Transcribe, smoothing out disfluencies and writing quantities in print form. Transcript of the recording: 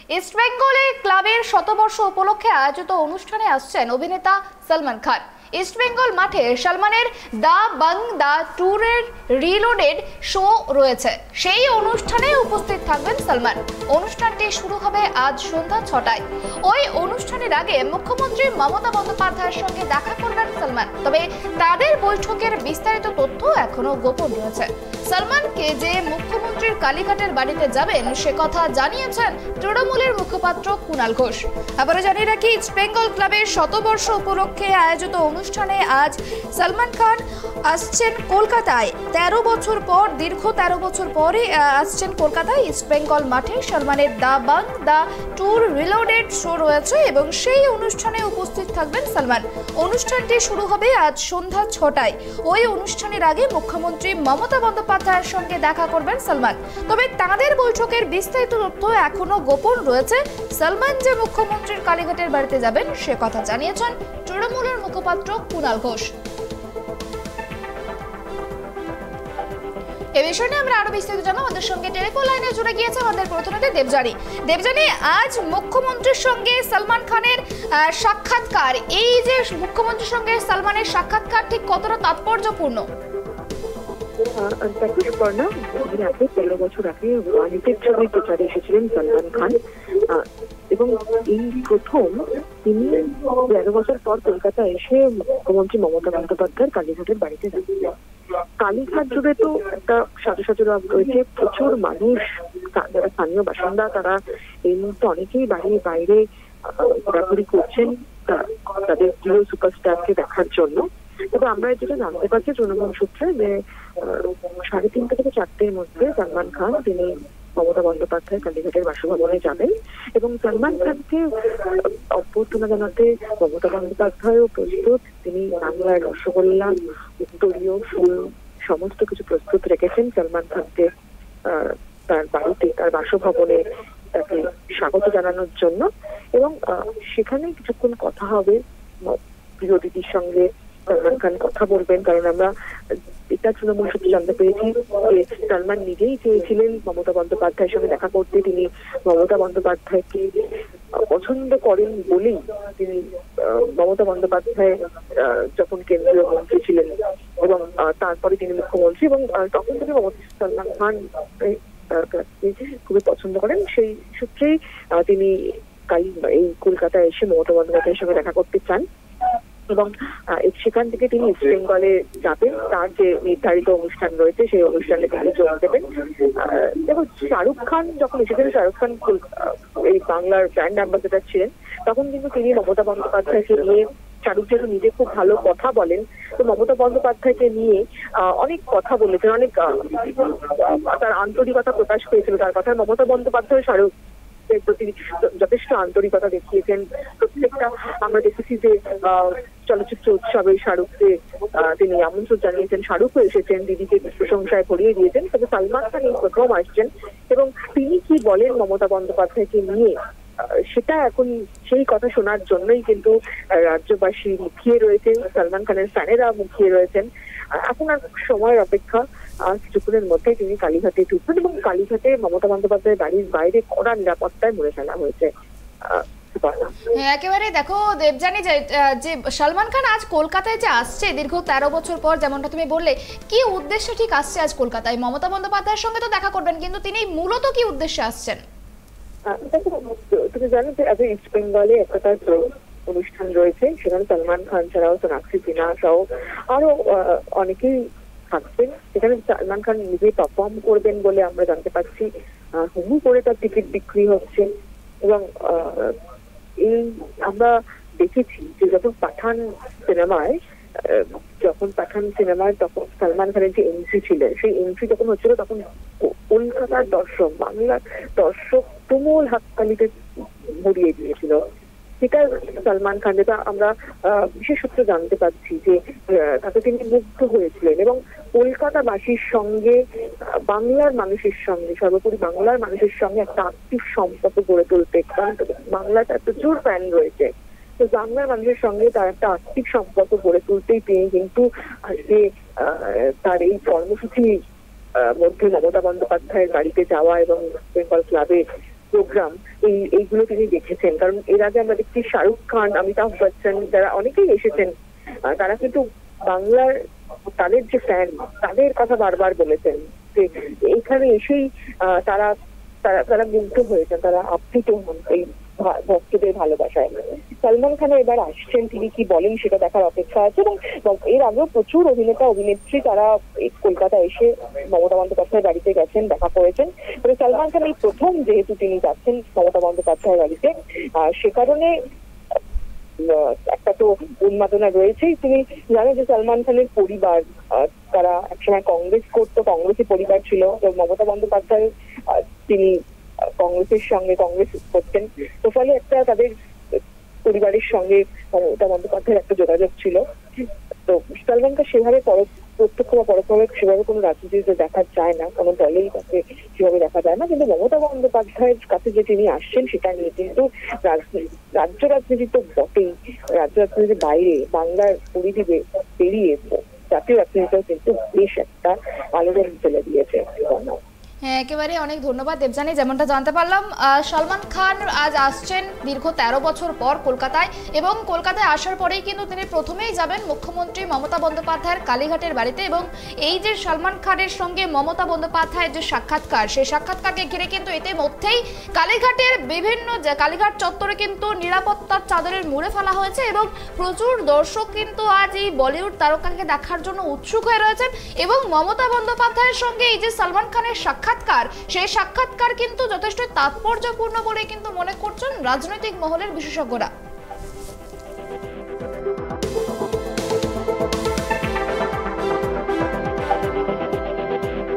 East বেঙ্গলে ক্লাবের শতবর্ষ উপলক্ষে আয়োজিত অনুষ্ঠানে আসছেন অভিনেতা সলমান খান। ইস্ট বেঙ্গল মাঠে সলমানের দ্য বাং দ্য ট্যুরের রিলোডেড শো রয়েছে, সেই অনুষ্ঠানে উপস্থিত থাকবেন সলমান। অনুষ্ঠানটি শুরু হবে আজ সন্ধ্যা 6টায়। ওই অনুষ্ঠানের আগে মুখ্যমন্ত্রী মমতা বন্দ্যোপাধ্যায়ের সঙ্গে দেখা করবেন সলমান, তবে তাদের বৈঠকের বিস্তারিত তথ্য এখনো গোপন রয়েছে। সলমানকে যে মুখ্যমন্ত্রীর কালীঘাটের বাড়িতে যাবেন সে কথা জানিয়েছেন তৃণমূলের মুখপাত্র কুণাল ঘোষ। আবারও জানিয়ে রাখি, ইস্ট বেঙ্গল ক্লাবের শতবর্ষ উপলক্ষে আয়োজিত অনুষ্ঠানে আজ সলমান খান আসছেন কলকাতায়। 13 বছর পর, দীর্ঘ 13 বছর পরে আসছেন কলকাতায়। ইস্ট বেঙ্গল মাঠে সলমানের দ্য বাং দ্য ট্যুর রিলোডেড শো রয়েছে এবং সেই অনুষ্ঠানে উপস্থিত থাকবেন সলমান। অনুষ্ঠানটি শুরু হবে আজ সন্ধ্যা 6টায়। ওই অনুষ্ঠানের আগে মুখ্যমন্ত্রী মমতা বন্দ্যোপাধ্যায়ের সঙ্গে দেখা করবেন সলমান, তবে তাদের বৈঠকের বিস্তারিত তথ্য এখনো গোপন রয়েছে। সলমান যে মুখ্যমন্ত্রীর কালীঘাটের বাড়িতে যাবেন সে কথা জানিয়েছেন তৃণমূলের মুখপাত্র কুণাল ঘোষ। এ বিষয়ে আমরা আরো বিস্তারিত জানবো। আমাদের সঙ্গে টেলিফোন লাইনে জুড়ে গিয়েছে আমাদের প্রতিনিধি দেবযানী। দেবযানী, আজ মুখ্যমন্ত্রীর সঙ্গে সলমান খানের সাক্ষাৎকার, এই যে মুখ্যমন্ত্রীর সঙ্গে সলমানের সাক্ষাৎকার ঠিক কতটা তাৎপর্যপূর্ণ? 13 বছর আগে ওয়ানিটেড ছবি প্রচারে এসেছিলেন সলমান খান, এবং এই প্রথম তিনি 13 বছর পর কলকাতা এসে মুখ্যমন্ত্রী মমতা বন্দ্যোপাধ্যায়ের কালীঘাটের বাড়িতে যাচ্ছেন। কালীঘাট জুড়ে তো একটা শত রব রয়েছে, প্রচুর মানুষ, যারা স্থানীয় বাসিন্দা তারা এই মুহূর্তে অনেকেই বাইরে ঘোরাঘুরি করছেন তাদের প্রিয় সুপারস্টারকে দেখার জন্য। তবে আমরা যেটা জানতে পারছি তৃণমূল সূত্রে যে 3:30 থেকে 4টের মধ্যে সলমান খান তিনি মমতা বন্দ্যোপাধ্যায় কালীঘাটের বাসভবনে যাবেন এবং সলমান খানকে অভ্যর্থনা জানাতে মমতা বন্দ্যোপাধ্যায়ও প্রস্তুত। তিনি বাংলার রসগোল্লা, উত্তরীয় ফুল সমস্ত কিছু প্রস্তুত রেখেছেন সলমান খানকে তার বাড়িতে, তার বাসভবনে তাকে স্বাগত জানানোর জন্য। এবং সেখানে কিছুক্ষণ কথা হবে, প্রিয় দিদির সঙ্গে সলমান খান কথা বলবেন, কারণ আমরা এটা তৃণমূল সূত্রে জানতে পেরেছি যে সলমান নিজেই চেয়েছিলেন মমতা বন্দ্যোপাধ্যায়ের সঙ্গে দেখা করতে। তিনি মমতা বন্দ্যোপাধ্যায়কে পছন্দ করেন বলেই তিনি মমতা বন্দ্যোপাধ্যায় যখন কেন্দ্রীয় মন্ত্রী ছিলেন এবং তারপরে তিনি মুখ্যমন্ত্রী, এবং তখন তিনি সলমান খান খুবই পছন্দ করেন। সেই সূত্রেই তিনি এই কলকাতায় এসে মমতা বন্দ্যোপাধ্যায়ের সঙ্গে দেখা করতে চান এবং সেখান থেকে তিনি ইস্ট বেঙ্গলে যাবেন। তার যে নির্ধারিত অনুষ্ঠান রয়েছে সেই অনুষ্ঠানে তিনি যোগ দেবেন। দেখো, শাহরুখ খান যখন এসেছিলেন, শাহরুখ খান এই বাংলার ব্র্যান্ড অ্যাম্বাসেডার ছিলেন, তখন কিন্তু তিনি মমতা বন্দ্যোপাধ্যায়কে নিয়ে, শাহরুখ যেহেতু নিজে খুব ভালো কথা বলেন, তো মমতা বন্দ্যোপাধ্যায়কে নিয়ে অনেক কথা বলেছেন, অনেক তার আন্তরিকতা প্রকাশ পেয়েছিল তার কথা। মমতা বন্দ্যোপাধ্যায় শাহরুখ প্রতি যথেষ্ট আন্তরিকতা দেখিয়েছেন। প্রত্যেকটা আমরা দেখেছি যে চলচ্চিত্র উৎসবে শাহরুখকে তিনি আমন্ত্রণ জানিয়েছেন, শাহরুখও এসেছেন, দিদিকে প্রশংসায় ভরিয়ে দিয়েছেন। তবে সলমান খান এই প্রথম আসছেন এবং তিনি কি বলেন মমতা বন্দ্যোপাধ্যায়কে নিয়ে, সেটা এখন সেই কথা শোনার জন্যই কিন্তু রাজ্যবাসী মুখিয়ে রয়েছে, সলমান খানের ফ্যানেরা মুখিয়ে রয়েছেন। এখন আর সময়ের অপেক্ষা, কিছুক্ষণের মধ্যে তিনি কালীঘাটে ঢুকবেন এবং কালীঘাটে মমতা বন্দ্যোপাধ্যায়ের বাড়ির বাইরে কড়া নিরাপত্তায় মুড়ে ফেলা হয়েছে। একেবারে দেখো দেবযানী, যে সলমান খান আজ কলকাতায় যে আসছে দীর্ঘ 13 বছর পর, যেমনটা তুমি বললে, কি উদ্দেশ্যে ঠিক আসছে আজ কলকাতায়? মমতা বন্দ্যোপাধ্যায়ের সঙ্গে তো দেখা করবেন, কিন্তু তিনি মূলত কি উদ্দেশ্যে আসছেন? তুমি জানো যে আজ ইস্ট বেঙ্গলে একটা তার অনুষ্ঠান রয়েছে, সেখানে সলমান খান ছাড়াও সোনাক্ষী সিনহা সহ আরো অনেকেই থাকবেন। সেখানে সলমান খান নিজে পারফর্ম করবেন বলে আমরা জানতে পারছি। হুবহু করে তার টিকিট বিক্রি হচ্ছে এবং এই আমরা দেখেছি যে যখন পাঠান সিনেমায় তখন সলমান খানের যে এন্ট্রি ছিল, সেই এন্ট্রি যখন হচ্ছিল তখন কলকাতার দর্শক, বাংলার দর্শক তুমুল হাততালিতে ভরিয়ে দিয়েছিল। সেটা সলমান খান, যেটা আমরা বিশেষ সূত্রে জানতে পারছি যে তাতে তিনি মুগ্ধ হয়েছিলেন এবং কলকাতাবাসীর সঙ্গে, বাংলার মানুষের সঙ্গে, সর্বোপরি বাংলার মানুষের সঙ্গে একটা আত্মিক সম্পর্ক গড়ে তুলতে, কারণ বাংলাটা প্রচুর ফ্যান রয়েছে, তো বাংলার মানুষের সঙ্গে তার একটা আত্মিক সম্পর্ক গড়ে তুলতেই তিনি কিন্তু আজকে তার এই কর্মসূচির মধ্যে মমতা বন্দ্যোপাধ্যায়ের বাড়িতে যাওয়া এবং বেঙ্গল ক্লাবে প্রোগ্রাম এইগুলো তিনি দেখেছেন। কারণ এর আগে আমরা দেখছি শাহরুখ খান, অমিতাভ বচ্চন, যারা অনেকেই এসেছেন, তারা কিন্তু বাংলার তাদের যে ফ্যান তাদের কথা বারবার বলেছেন যে এখানে এসেই তারা তারা তারা মুগ্ধ হয়েছেন, তারা আপ্লুত হন এই ভক্তদের ভালোবাসায়। সলমন খান এবার আসছেন, তিনি কি বলেন সেটা দেখার অপেক্ষা আছে। এবং এর আগেও প্রচুর অভিনেতা অভিনেত্রী তারা কলকাতা এসে মমতা বন্দ্যোপাধ্যায়ের বাড়িতে গেছেন, দেখা করেছেন। তবে সলমন খান এই প্রথম যেহেতু তিনি যাচ্ছেন মমতা বন্দ্যোপাধ্যায়ের বাড়িতে, সে কারণে একটা তো উন্মাদনা রয়েছেই। তুমি জানো যে সলমন খানের পরিবার, তারা একসময় কংগ্রেস করতো, কংগ্রেসী পরিবার ছিল। মমতা বন্দ্যোপাধ্যায় তিনি কংগ্রেসের সঙ্গে কংগ্রেস করতেন, তো ফলে একটা তাদের পরিবারের সঙ্গে মমতা বন্দ্যোপাধ্যায়ের একটা যোগাযোগ ছিল। তো সলমন খান সেভাবে প্রত্যক্ষ বা পরোক্ষভাবে সেভাবে কোনো রাজনীতিতে দেখা যায় না, কোনো দলেই তাকে সেভাবে দেখা যায় না। কিন্তু মমতা বন্দ্যোপাধ্যায়ের কাছে যে তিনি আসছেন সেটা নিয়ে কিন্তু রাজ্য রাজনীতি তো বটেই, রাজ্য রাজনীতির বাইরে বাংলার পরিধি পেরিয়ে জাতীয় রাজনীতিতেও কিন্তু বেশ একটা আলোড়ন ফেলে দিয়েছে। হ্যাঁ, একেবারে অনেক ধন্যবাদ দেবযানী। যেমনটা জানতে পারলাম, সলমন খান আজ আসছেন দীর্ঘ 13 বছর পর কলকাতায়, এবং কলকাতায় আসার পরেই কিন্তু তিনি প্রথমেই যাবেন মুখ্যমন্ত্রী মমতা বন্দ্যোপাধ্যায়ের কালীঘাটের বাড়িতে। এবং এই যে সলমন খানের সঙ্গে মমতা বন্দ্যোপাধ্যায়ের যে সাক্ষাৎকার, সেই সাক্ষাৎকারকে ঘিরে কিন্তু ইতিমধ্যেই কালীঘাটের কালীঘাট চত্বরে কিন্তু নিরাপত্তার চাদরের মুড়ে ফেলা হয়েছে, এবং প্রচুর দর্শক কিন্তু আজ এই বলিউড তারকাকে দেখার জন্য উৎসুক হয়ে রয়েছেন। এবং মমতা বন্দ্যোপাধ্যায়ের সঙ্গে এই যে সলমন খানের সাক্ষাৎকার, সেই সাক্ষাৎকার কিন্তু যথেষ্ট তাৎপর্যপূর্ণ বলে কিন্তু মনে করছেন রাজনৈতিক মহলের বিশেষজ্ঞরা।